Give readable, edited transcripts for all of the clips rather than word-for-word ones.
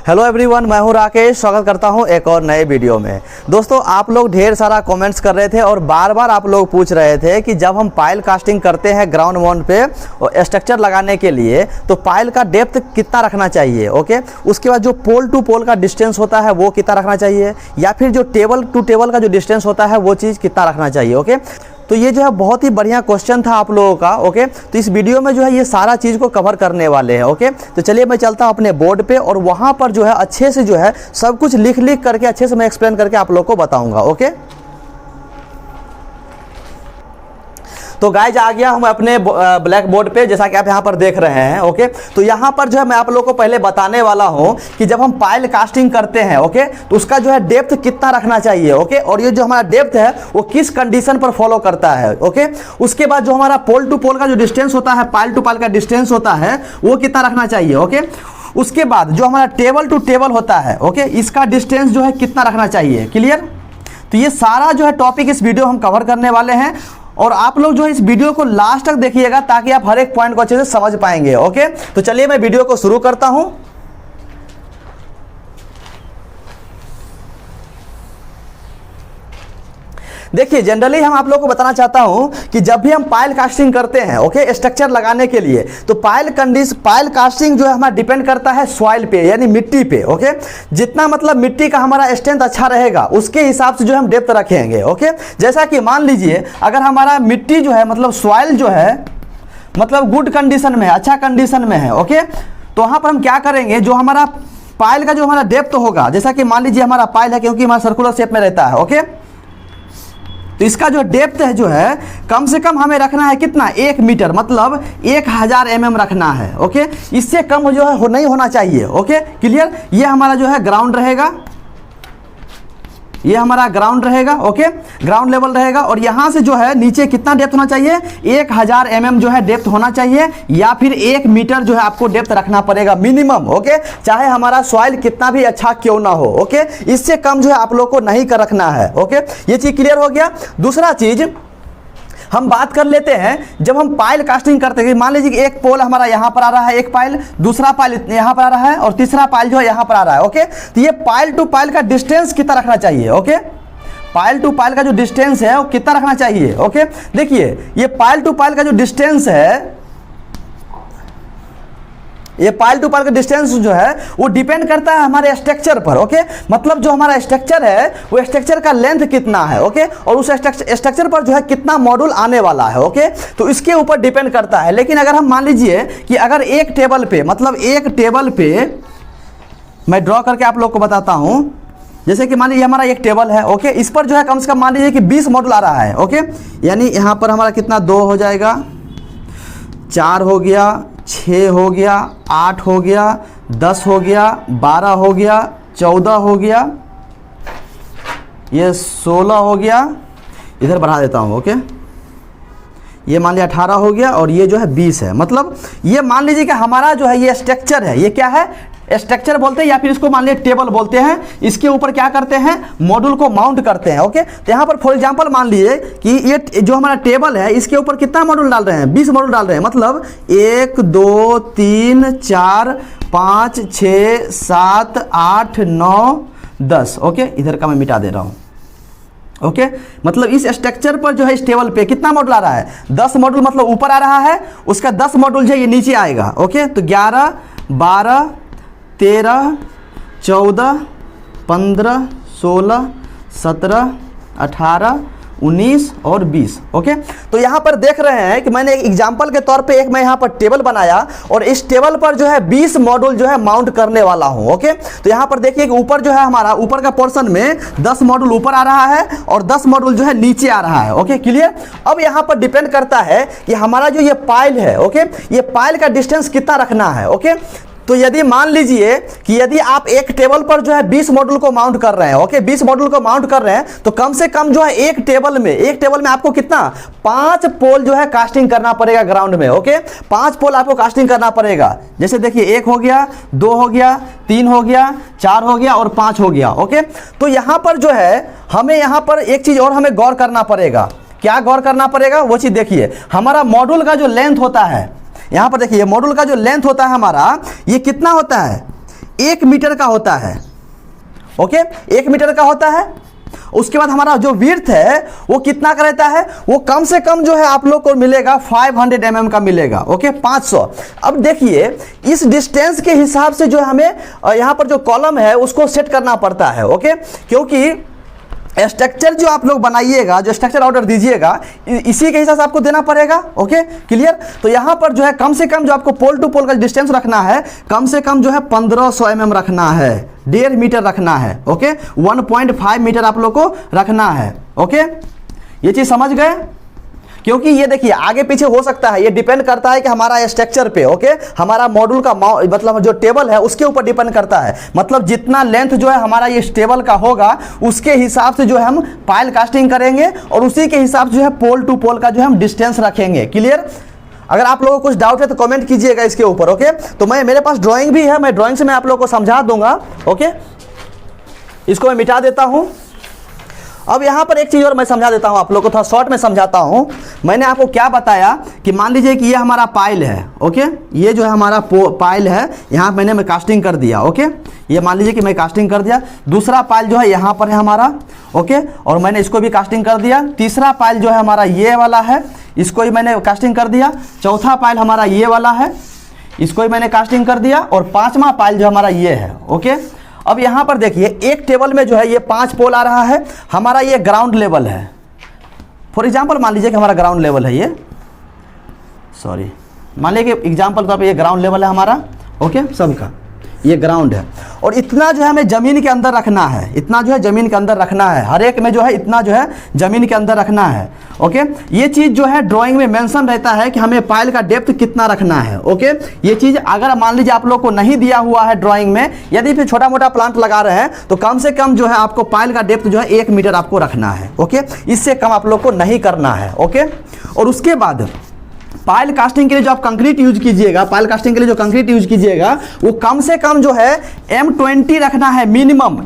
Hello everyone, मैं हूं राकेश। स्वागत करता हूं एक और नए वीडियो में। दोस्तों, आप लोग ढेर सारा कमेंट्स कर रहे थे और बार बार आप लोग पूछ रहे थे कि जब हम पाइल कास्टिंग करते हैं ग्राउंड माउंट पे और स्ट्रक्चर लगाने के लिए, तो पाइल का डेप्थ कितना रखना चाहिए। ओके, उसके बाद जो पोल टू पोल का डिस्टेंस होता है वो कितना रखना चाहिए, या फिर जो टेबल टू टेबल का जो डिस्टेंस होता है वो चीज़ कितना रखना चाहिए। ओके, तो ये जो है बहुत ही बढ़िया क्वेश्चन था आप लोगों का। ओके, तो इस वीडियो में जो है ये सारा चीज़ को कवर करने वाले हैं। ओके, तो चलिए मैं चलता हूँ अपने बोर्ड पे और वहाँ पर जो है अच्छे से जो है सब कुछ लिख करके अच्छे से मैं एक्सप्लेन करके आप लोग को बताऊँगा। ओके, तो गाइज आ गया हूँ अपने ब्लैक बोर्ड पे, जैसा कि आप यहाँ पर देख रहे हैं। ओके, तो यहाँ पर जो है मैं आप लोगों को पहले बताने वाला हूँ कि जब हम पाइल कास्टिंग करते हैं, ओके, तो उसका जो है डेप्थ कितना रखना चाहिए। ओके, और ये जो हमारा डेप्थ है वो किस कंडीशन पर फॉलो करता है। ओके, उसके बाद जो हमारा पोल टू पोल का जो डिस्टेंस होता है, पाइल टू पाइल का डिस्टेंस होता है, वो कितना रखना चाहिए। ओके, उसके बाद जो हमारा टेबल टू टेबल होता है, ओके, इसका डिस्टेंस जो है कितना रखना चाहिए। क्लियर? तो ये सारा जो है टॉपिक इस वीडियो हम कवर करने वाले हैं और आप लोग जो है इस वीडियो को लास्ट तक देखिएगा ताकि आप हर एक पॉइंट को अच्छे से समझ पाएंगे। ओके, तो चलिए मैं वीडियो को शुरू करता हूं। देखिए, जनरली हम आप लोगों को बताना चाहता हूं कि जब भी हम पाइल कास्टिंग करते हैं, ओके, स्ट्रक्चर लगाने के लिए, तो पाइल कास्टिंग जो है हमारा डिपेंड करता है सॉइल पे, यानी मिट्टी पे। ओके, जितना मतलब मिट्टी का हमारा स्ट्रेंथ अच्छा रहेगा उसके हिसाब से जो हम डेप्थ रखेंगे। ओके, जैसा कि मान लीजिए अगर हमारा मिट्टी जो है मतलब सॉइल जो है मतलब गुड कंडीशन में है, अच्छा कंडीशन में है, ओके, तो वहाँ पर हम क्या करेंगे, जो हमारा पाइल का जो हमारा डेप्थ होगा, जैसा कि मान लीजिए हमारा पाइल है क्योंकि हमारा सर्कुलर शेप में रहता है। ओके, तो इसका जो डेप्थ है जो है कम से कम हमें रखना है कितना, 1 मीटर, मतलब 1000 mm रखना है। ओके, इससे कम जो है नहीं होना चाहिए। Okay, clear? ये हमारा जो है ग्राउंड रहेगा, ये हमारा ग्राउंड रहेगा। ओके, ग्राउंड लेवल रहेगा और यहाँ से जो है नीचे कितना डेप्थ होना चाहिए, 1000 mm जो है डेप्थ होना चाहिए, या फिर 1 मीटर जो है आपको डेप्थ रखना पड़ेगा मिनिमम। ओके, चाहे हमारा सॉइल कितना भी अच्छा क्यों ना हो। ओके, इससे कम जो है आप लोग को नहीं कर रखना है। ओके, ये चीज़ क्लियर हो गया। दूसरा चीज़ हम बात कर लेते हैं, जब हम पाइल कास्टिंग करते हैं, मान लीजिए कि एक पोल हमारा यहाँ पर आ रहा है, एक पाइल, दूसरा पाइल यहाँ पर आ रहा है और तीसरा पाइल जो है यहाँ पर आ रहा है। ओके, तो ये पाइल टू पाइल का डिस्टेंस कितना रखना चाहिए। ओके, पाइल टू पाइल का जो डिस्टेंस है वो कितना रखना चाहिए। ओके, देखिए ये पाइल टू पाइल का जो डिस्टेंस है, ये पाइल टू पाइल का डिस्टेंस जो है वो डिपेंड करता है हमारे स्ट्रक्चर पर। ओके, मतलब जो हमारा स्ट्रक्चर है वो स्ट्रक्चर का लेंथ कितना है। ओके, और उस स्ट्रक्चर पर जो है कितना मॉड्यूल आने वाला है। ओके, तो इसके ऊपर डिपेंड करता है। लेकिन अगर हम मान लीजिए कि अगर एक टेबल पे, मतलब एक टेबल पे मैं ड्रॉ करके आप लोग को बताता हूं, जैसे कि मान लीजिए हमारा एक टेबल है। ओके, इस पर जो है कम से कम मान लीजिए कि 20 मॉड्यूल आ रहा है। ओके, यानी यहाँ पर हमारा कितना, 2 हो जाएगा, 4 हो गया, 6 हो गया, 8 हो गया, 10 हो गया, 12 हो गया, 14 हो गया, ये 16 हो गया, इधर बढ़ा देता हूँ। ओके, ये मान लिया 18 हो गया और ये जो है 20 है। मतलब ये मान लीजिए कि हमारा जो है ये स्ट्रक्चर है, ये क्या है, स्ट्रक्चर बोलते हैं या फिर इसको मान लीजिए टेबल बोलते हैं। इसके ऊपर क्या करते हैं, मॉड्यूल को माउंट करते हैं। ओके, तो यहाँ पर फॉर एग्जांपल मान लीजिए कि ये जो हमारा टेबल है इसके ऊपर कितना मॉड्यूल डाल रहे हैं, 20 मॉड्यूल डाल रहे हैं। मतलब 1 2 3 4 5 6 7 8 9 10। ओके, इधर का मैं मिटा दे रहा हूँ। ओके, मतलब इस स्ट्रक्चर पर जो है इस टेबल पे कितना मॉड्यूल आ रहा है, 10 मॉड्यूल, मतलब ऊपर आ रहा है, उसका 10 मॉड्यूल जो है ये नीचे आएगा। ओके, तो 11 12 13 14 15 16 17 18 19 और 20। ओके, तो यहाँ पर देख रहे हैं कि मैंने एक एग्जांपल के तौर पे एक मैं यहाँ पर टेबल बनाया और इस टेबल पर जो है 20 मॉड्यूल जो है माउंट करने वाला हूँ। ओके, तो यहाँ पर देखिए कि ऊपर जो है हमारा ऊपर का पोर्शन में 10 मॉड्यूल ऊपर आ रहा है और 10 मॉड्यूल जो है नीचे आ रहा है। Okay, clear? अब यहाँ पर डिपेंड करता है कि हमारा जो ये पाइल है, ओके, ये पाइल का डिस्टेंस कितना रखना है। ओके, तो यदि मान लीजिए कि यदि आप एक टेबल पर जो है 20 मॉड्यूल को माउंट कर रहे हैं, ओके, 20 मॉड्यूल को माउंट कर रहे हैं, तो कम से कम जो है एक टेबल में आपको कितना, 5 पोल जो है कास्टिंग करना पड़ेगा ग्राउंड में। ओके, 5 पोल आपको कास्टिंग करना पड़ेगा। जैसे देखिए 1 हो गया, 2 हो गया, 3 हो गया, 4 हो गया और 5 हो गया। ओके, तो यहाँ पर जो है हमें यहाँ पर एक चीज और हमें गौर करना पड़ेगा। क्या गौर करना पड़ेगा, वो चीज देखिए, हमारा मॉड्यूल का जो लेंथ होता है, यहाँ पर देखिए मॉड्यूल का जो लेंथ होता है हमारा, ये कितना होता है, 1 मीटर का होता है, ओके 1 मीटर का होता है। उसके बाद हमारा जो विड्थ है वो कितना का रहता है, वो कम से कम जो है आप लोग को मिलेगा 500 mm का मिलेगा, ओके 500। अब देखिए इस डिस्टेंस के हिसाब से जो हमें यहाँ पर जो कॉलम है उसको सेट करना पड़ता है, ओके, क्योंकि स्ट्रक्चर जो आप लोग बनाइएगा, जो स्ट्रक्चर ऑर्डर दीजिएगा, इसी के हिसाब से आपको देना पड़ेगा, ओके क्लियर। तो यहाँ पर जो है कम से कम जो आपको पोल टू पोल का डिस्टेंस रखना है, कम से कम जो है 1500 mm रखना है, 1.5 मीटर रखना है, ओके 1.5 मीटर आप लोग को रखना है, ओके ये चीज़ समझ गए। क्योंकि ये देखिए आगे पीछे हो सकता है, ये डिपेंड करता है कि हमारा स्ट्रक्चर पे, ओके हमारा मॉड्यूल का मतलब जो टेबल है उसके ऊपर डिपेंड करता है। मतलब जितना लेंथ जो है हमारा ये टेबल का होगा उसके हिसाब से जो है हम पाइल कास्टिंग करेंगे और उसी के हिसाब से जो है पोल टू पोल का जो है हम डिस्टेंस रखेंगे, क्लियर। अगर आप लोगों को कुछ डाउट है तो कमेंट कीजिएगा इसके ऊपर, ओके। तो मेरे पास ड्राइंग भी है, मैं ड्राइंग से मैं आप लोगों को समझा दूंगा, ओके। इसको मैं मिटा देता हूँ। अब यहाँ पर एक चीज़ और मैं समझा देता हूँ आप लोगों को, थोड़ा शॉर्ट में समझाता हूँ। मैंने आपको क्या बताया कि मान लीजिए कि ये हमारा पाइल है, ओके, ये जो है हमारा पाइल है, यहाँ मैं कास्टिंग कर दिया, ओके, ये मान लीजिए कि मैं कास्टिंग कर दिया। दूसरा पाइल जो है यहाँ पर है हमारा, ओके, और मैंने इसको भी कास्टिंग कर दिया। तीसरा पाइल जो है हमारा ये वाला है, इसको ही मैंने कास्टिंग कर दिया। चौथा पाइल हमारा ये वाला है, इसको ही मैंने कास्टिंग कर दिया। और 5वां पाइल जो हमारा ये है, ओके। अब यहाँ पर देखिए एक टेबल में जो है ये 5 पोल आ रहा है, हमारा ये ग्राउंड लेवल है। फॉर एग्जांपल मान लीजिए कि हमारा ग्राउंड लेवल है ये, सॉरी मान लीजिए कि एग्जांपल तौर पे ये ग्राउंड लेवल है हमारा, ओके सबका ये ग्राउंड है। और इतना जो है हमें ज़मीन के अंदर रखना है, इतना जो है ज़मीन के अंदर रखना है, हर एक में जो है इतना जो है ज़मीन के अंदर रखना है, ओके। ये चीज़ जो है ड्राइंग में मेंशन रहता है कि हमें पाइल का डेप्थ कितना रखना है, ओके। ये चीज़ अगर मान लीजिए आप लोग को नहीं दिया हुआ है ड्राइंग में, यदि फिर छोटा मोटा प्लांट लगा रहे हैं तो कम से कम जो है आपको पाइल का डेप्थ जो है 1 मीटर आपको रखना है, ओके। इससे कम आप लोग को नहीं करना है, ओके। और उसके बाद पाइल कास्टिंग के लिए जो आप कंक्रीट यूज कीजिएगा, पाइल कास्टिंग के लिए जो कंक्रीट यूज कीजिएगा वो कम से कम जो है M20 रखना है मिनिमम।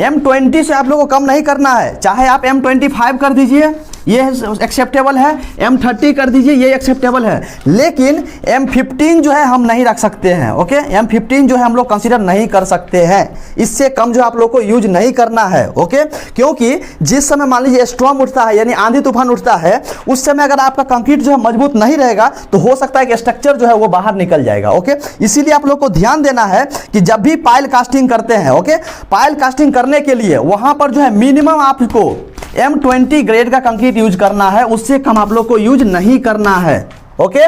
M20 से आप लोगों को कम नहीं करना है, चाहे आप M25 कर दीजिए ये एक्सेप्टेबल है, M30 कर दीजिए ये एक्सेप्टेबल है, लेकिन M15 जो है हम नहीं रख सकते हैं, ओके। M15 जो है हम लोग कंसीडर नहीं कर सकते हैं, इससे कम जो आप लोग को यूज नहीं करना है, ओके। क्योंकि जिस समय मान लीजिए स्टॉर्म उठता है यानी आंधी तूफान उठता है, उस समय अगर आपका कंक्रीट जो है मजबूत नहीं रहेगा तो हो सकता है कि स्ट्रक्चर जो है वो बाहर निकल जाएगा, ओके। इसीलिए आप लोग को ध्यान देना है कि जब भी पाइल कास्टिंग करते हैं, ओके, पाइल कास्टिंग करने के लिए वहां पर जो है मिनिमम आपको M20 ग्रेड का कंक्रीट यूज करना है, उससे कम आप लोग को यूज नहीं करना है, ओके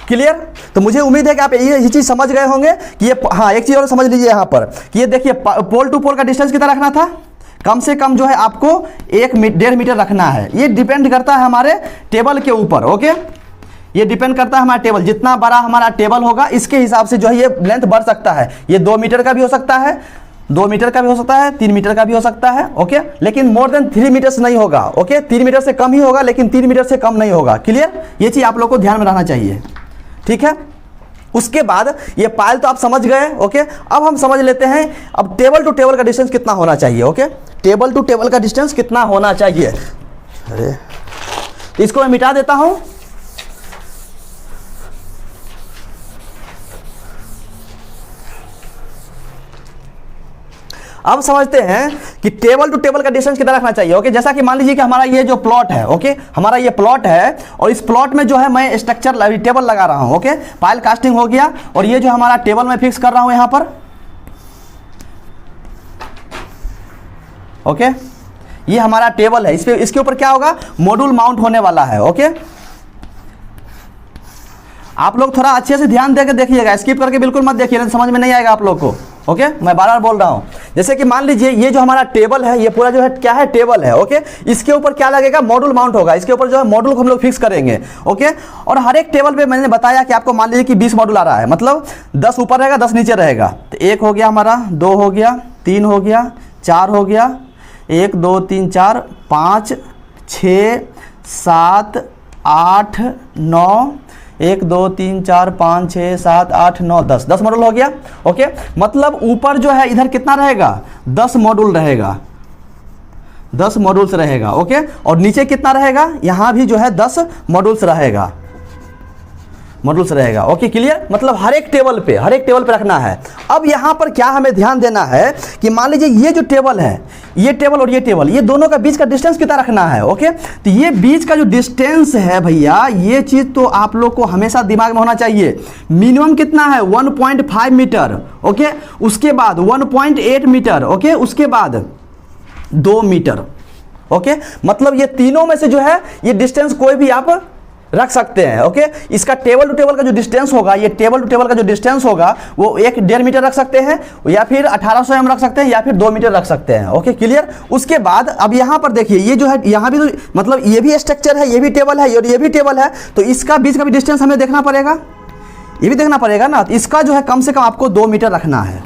क्लियर। तो मुझे उम्मीद है कि आप ये चीज समझ गए होंगे कि ये, हाँ एक चीज और समझ लीजिए यहाँ पर कि ये देखिए पोल टू पोल का डिस्टेंस कितना रखना था, कम से कम जो है आपको 1.5 मीटर रखना है। ये डिपेंड करता है हमारे टेबल के ऊपर, ओके। ये डिपेंड करता है हमारा टेबल, जितना बड़ा हमारा टेबल होगा इसके हिसाब से जो है ये लेंथ बढ़ सकता है। ये 2 मीटर का भी हो सकता है, 2 मीटर का भी हो सकता है, 3 मीटर का भी हो सकता है, ओके। लेकिन मोर देन 3 मीटर्स नहीं होगा, ओके। 3 मीटर से कम ही होगा लेकिन 3 मीटर से कम नहीं होगा, क्लियर। ये चीज आप लोग को ध्यान में रहना चाहिए, ठीक है। उसके बाद ये पाइल तो आप समझ गए, ओके। अब हम समझ लेते हैं अब टेबल टू टेबल का डिस्टेंस कितना होना चाहिए, ओके। टेबल टू टेबल का डिस्टेंस कितना होना चाहिए। अरे इसको मैं मिटा देता हूं। अब समझते हैं कि टेबल टू टेबल का डिस्टेंस कितना रखना चाहिए, ओके। जैसा कि मान लीजिए कि हमारा ये जो प्लॉट है, ओके, हमारा ये प्लॉट है और इस प्लॉट में जो है मैं स्ट्रक्चर टेबल लगा रहा हूं, ओके। पाइल कास्टिंग हो गया और ये जो हमारा टेबल मैं फिक्स कर रहा हूं यहां पर, ओके। ये हमारा टेबल है, इस पे इसके ऊपर क्या होगा, मॉड्यूल माउंट होने वाला है, ओके। आप लोग थोड़ा अच्छे से ध्यान देकर देखिएगा, स्किप करके बिल्कुल मत देखिए, नहीं समझ में नहीं आएगा आप लोग को, ओके। मैं बार बार बोल रहा हूं। जैसे कि मान लीजिए ये जो हमारा टेबल है, ये पूरा जो है क्या है, टेबल है, ओके। इसके ऊपर क्या लगेगा, मॉड्यूल माउंट होगा, इसके ऊपर जो है मॉड्यूल को हम लोग फिक्स करेंगे, ओके। और हर एक टेबल पे मैंने बताया कि आपको मान लीजिए कि 20 मॉड्यूल आ रहा है, मतलब 10 ऊपर रहेगा 10 नीचे रहेगा। तो 1 हो गया हमारा, 2 हो गया, 3 हो गया, 4 हो गया, 1 2 3 4 5 6 7 8 9, 1 2 3 4 5 6 7 8 9 10 मॉड्यूल हो गया, ओके। मतलब ऊपर जो है इधर कितना रहेगा, 10 मॉड्यूल रहेगा, 10 मॉड्यूल्स रहेगा, ओके। और नीचे कितना रहेगा, यहाँ भी जो है 10 मॉड्यूल्स रहेगा, मॉड्यूल्स रहेगा। ओके क्लियर, मतलब हर एक टेबल पे रखना है। अब यहाँ पर क्या हमें ध्यान देना है कि मान लीजिए ये जो टेबल है, ये टेबल और ये टेबल, ये दोनों का बीच का डिस्टेंस कितना रखना है। ओके, तो ये बीच का जो डिस्टेंस है भैया, ये चीज़ तो आप लोग को हमेशा दिमाग में होना चाहिए। मिनिमम कितना है 1.5 मीटर। ओके, उसके बाद 1.8 मीटर। ओके, उसके बाद 2 मीटर। ओके, मतलब ये तीनों में से जो है ये डिस्टेंस कोई भी आप रख सकते हैं। ओके, इसका टेबल टू टेबल का जो डिस्टेंस होगा, ये टेबल टू टेबल का जो डिस्टेंस होगा वो 1.5 मीटर रख सकते हैं, या फिर 1800 mm रख सकते हैं, या फिर 2 मीटर रख सकते हैं। Okay clear. उसके बाद अब यहाँ पर देखिए, ये जो है यहाँ भी तो मतलब ये भी स्ट्रक्चर है, ये भी टेबल है और ये भी टेबल है, तो इसका बीच का भी डिस्टेंस हमें देखना पड़ेगा, ये भी देखना पड़ेगा ना। तो इसका जो है कम से कम आपको 2 मीटर रखना है।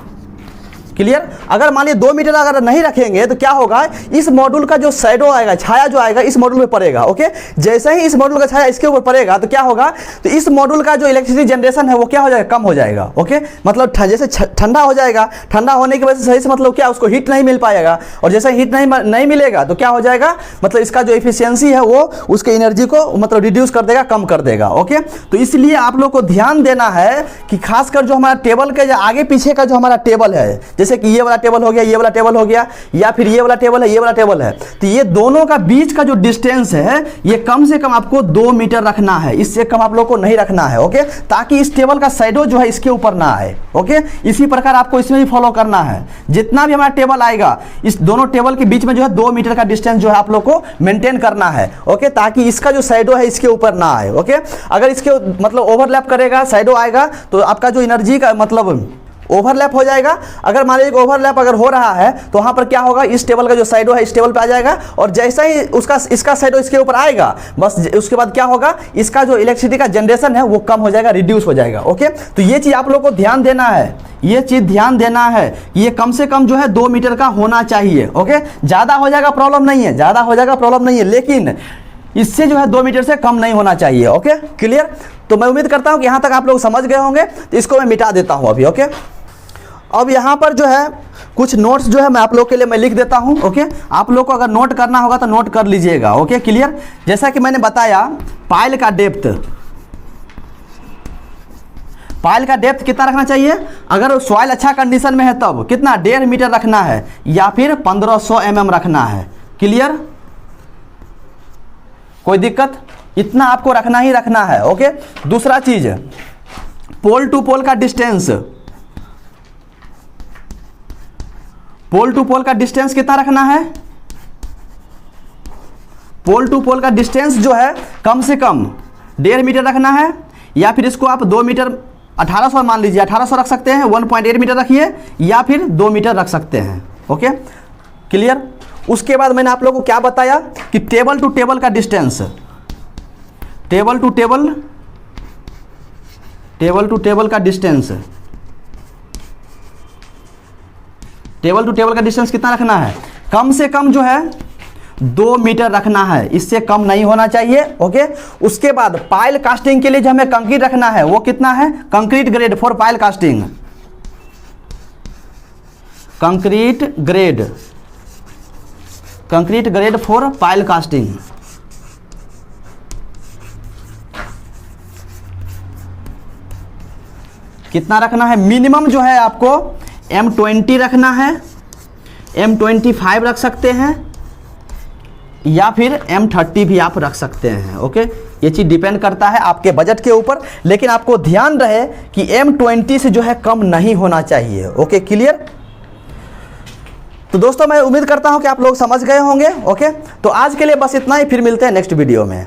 क्लियर। अगर मान लीजिए 2 मीटर अगर नहीं रखेंगे तो क्या होगा, इस मॉड्यूल का जो शैडो आएगा, छाया जो आएगा इस मॉड्यूल में पड़ेगा। ओके, जैसे ही इस मॉड्यूल का छाया इसके ऊपर पड़ेगा तो क्या होगा, तो इस मॉड्यूल का जो इलेक्ट्रिसिटी जनरेशन है वो क्या हो जाएगा, कम हो जाएगा। ओके, मतलब जैसे ठंडा हो जाएगा, ठंडा होने की वजह से सही से मतलब क्या, उसको हीट नहीं मिल पाएगा, और जैसे हीट नहीं मिलेगा तो क्या हो जाएगा, मतलब इसका जो इफिशियंसी है वो उसके एनर्जी को मतलब रिड्यूस कर देगा, कम कर देगा। ओके, तो इसलिए आप लोग को ध्यान देना है कि खासकर जो हमारा टेबल के आगे पीछे का जो हमारा टेबल है, जैसे कि ये वाला टेबल हो गया, ये वाला टेबल हो गया, या फिर ये वाला टेबल है, ये वाला टेबल है, तो ये दोनों का बीच का जो डिस्टेंस है ये कम से कम आपको 2 मीटर रखना है, इससे कम आप लोग को नहीं रखना है। ओके, ताकि इस टेबल का शैडो जो है इसके ऊपर ना आए। ओके, इसी प्रकार आपको इसमें भी फॉलो करना है। जितना भी हमारा टेबल आएगा, इस दोनों टेबल के बीच में जो है 2 मीटर का डिस्टेंस जो है आप लोग को मेंटेन करना है। ओके, ताकि इसका जो शैडो है इसके ऊपर ना आए। ओके, अगर इसके मतलब ओवरलैप करेगा, शैडो आएगा, तो आपका जो एनर्जी का मतलब ओवरलैप हो जाएगा। अगर मान लीजिए ओवरलैप अगर हो रहा है तो वहाँ पर क्या होगा, इस टेबल का जो शैडो है इस टेबल पे आ जाएगा, और जैसा ही इसका शैडो इसके ऊपर आएगा, बस उसके बाद क्या होगा, इसका जो इलेक्ट्रिसिटी का जनरेशन है वो कम हो जाएगा, रिड्यूस हो जाएगा। ओके, तो ये चीज़ आप लोग को ध्यान देना है, ये चीज़ ध्यान देना है, ये कम से कम जो है 2 मीटर का होना चाहिए। ओके, ज़्यादा हो जाएगा प्रॉब्लम नहीं है, ज़्यादा हो जाएगा प्रॉब्लम नहीं है, लेकिन इससे जो है 2 मीटर से कम नहीं होना चाहिए। Okay clear. तो मैं उम्मीद करता हूँ कि यहाँ तक आप लोग समझ गए होंगे, तो इसको मैं मिटा देता हूँ अभी। ओके, अब यहाँ पर जो है कुछ नोट्स जो है मैं आप लोग के लिए मैं लिख देता हूँ। ओके, आप लोग को अगर नोट करना होगा तो नोट कर लीजिएगा। Okay clear. जैसा कि मैंने बताया, पाइल का डेप्थ कितना रखना चाहिए, अगर सॉइल अच्छा कंडीशन में है तब कितना 1.5 मीटर रखना है, या फिर 1500 mm रखना है। क्लियर, कोई दिक्कत, इतना आपको रखना ही रखना है। ओके, दूसरा चीज, पोल टू पोल का डिस्टेंस, पोल टू पोल का डिस्टेंस कितना रखना है, पोल टू पोल का डिस्टेंस जो है कम से कम 1.5 मीटर रखना है, या फिर इसको आप 2 मीटर 1800 मान लीजिए, 1800 रख सकते हैं, 1.8 मीटर रखिए, या फिर 2 मीटर रख सकते हैं। Okay clear. उसके बाद मैंने आप लोगों को क्या बताया कि टेबल टू टेबल का डिस्टेंस, टेबल टू टेबल का डिस्टेंस, टेबल टू टेबल का डिस्टेंस कितना रखना है, कम से कम जो है 2 मीटर रखना है, इससे कम नहीं होना चाहिए। ओके, उसके बाद पाइल कास्टिंग के लिए जो हमें कंक्रीट रखना है वो कितना है, concrete grade for pile casting, concrete grade for pile casting, कितना रखना है, मिनिमम जो है आपको M20 रखना है, M25 रख सकते हैं, या फिर M30 भी आप रख सकते हैं। ओके, ये चीज़ डिपेंड करता है आपके बजट के ऊपर, लेकिन आपको ध्यान रहे कि M20 से जो है कम नहीं होना चाहिए। Okay clear. तो दोस्तों मैं उम्मीद करता हूं कि आप लोग समझ गए होंगे। ओके, तो आज के लिए बस इतना ही, फिर मिलते हैं नेक्स्ट वीडियो में।